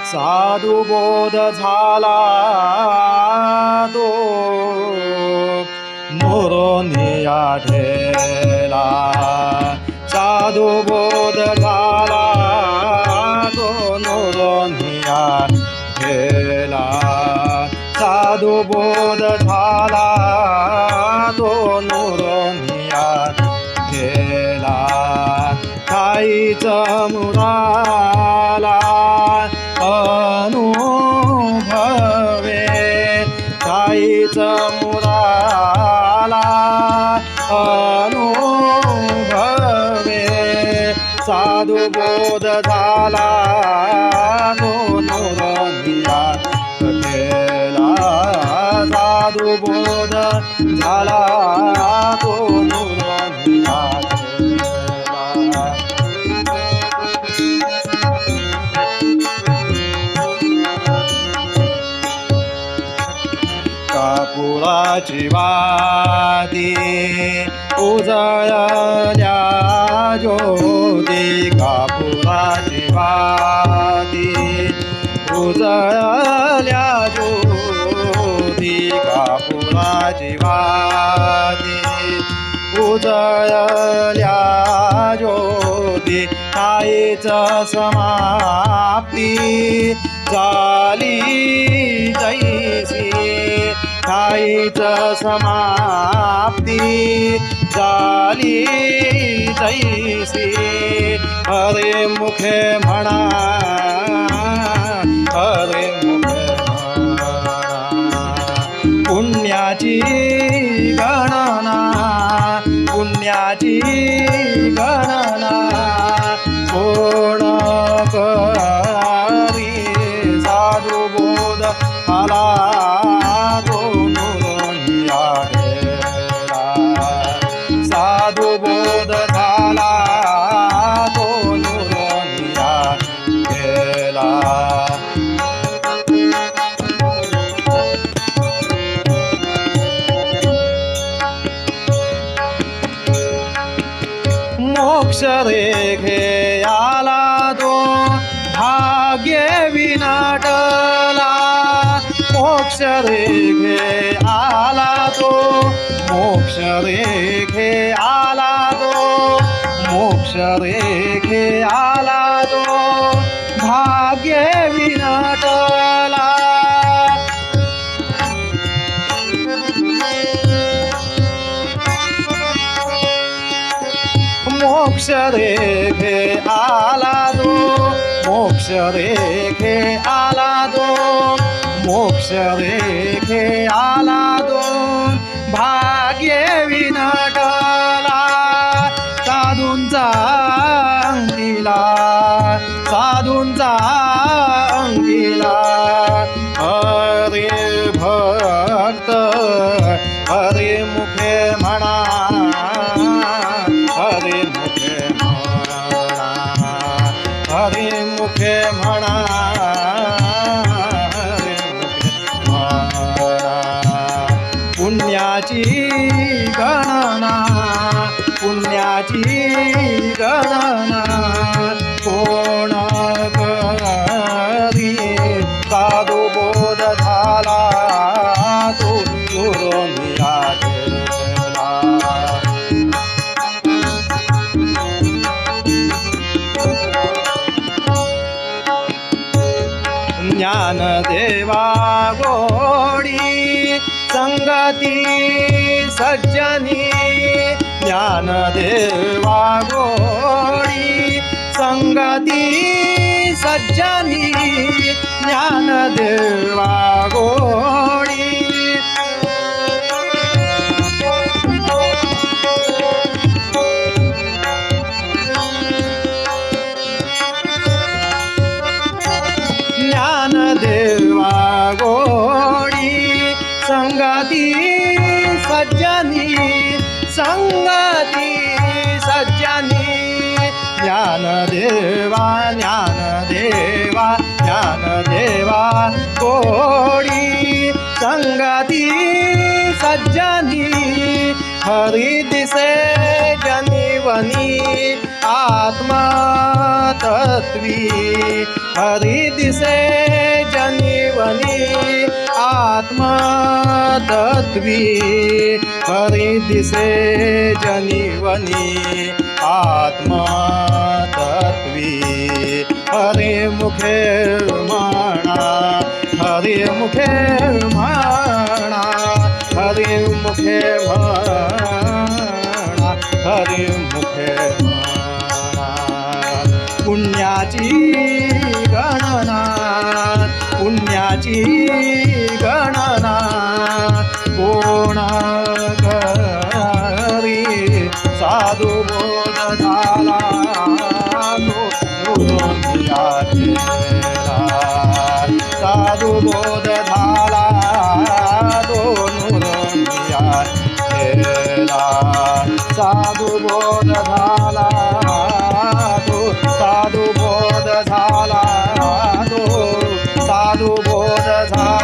साधुबोध झाला तो नुरोनिया ढेला साधुबोध झाला तो नुरोनिया ढेला साधुबोध झाला तो नुरोनिया ढेला ठाईच मुराला अनुभवे ठाईच मुराला अनुभवे साधुबोध झाला नुरोनिया ढेला साधुबोध झाला तो नुरोनिया कापुराची वाती उजळल्या ज्योती कापुराची वाती उजळल्या ज्योती कापुराची वाती उजळल्या ज्योती ठाईच समाप्ती झाली जैसी ठाईच समाप्ती झाली जैसी हरे मुखे म्हणा हरे मुखे म्हणा पुण्याची गणना पुण्याची गणना कोण करी साधुबोध आला साधुबोध झाला तो नुरोनिया ढेला मोक्ष रेखे आला तो भाग्य विनाटला मोक्ष रेखे आला तो मोक्ष रेखे आला तो मोक्ष रेखे आला तो भाग्य विनाटला मोक्ष रेखे आला तो मोक्ष रेखे आला तो मोक्ष रेखे आला तो भाग्य विनाटला साधूंचा अंगिला साधूंचा अंगिला हरे भक्त हरे मुखे म्हणा हरे मुखे म्हणा हरे मुखे म्हणा हरे मुखे म्हणा पुण्याची गणना पुण्याची गणना कोण करी साधुबोध झाला तो नुरोनिया ढेला ज्ञानदेवा गोडी संगती सज्जनी ज्ञानदेवा गोडी संगती सज्जनी ज्ञानदेवा गोडी ज्ञानदेवा गोडी संगती सज्जनी संगती सज्जनी ज्ञानदेवा ज्ञानदेवा ज्ञानदेवा गोडी संगती सज्जनी हरी दिसे जनिवनी आत्मा तत्वी हरी दिसे जनिवनी आत्मा तत्वी हरी दिसे जनिवनी आत्मा तत्वी हरे मुखे म्हणा हरे मुखे म्हणा हरे मुखे म्हणा हरे मुखे म्हणा पुण्याची गणना पुण्याची गणना कोणा करी साधू बोध झाला साधू बोध झाला साधू बोध झाला साधू बोध झाला साधू बोध झाला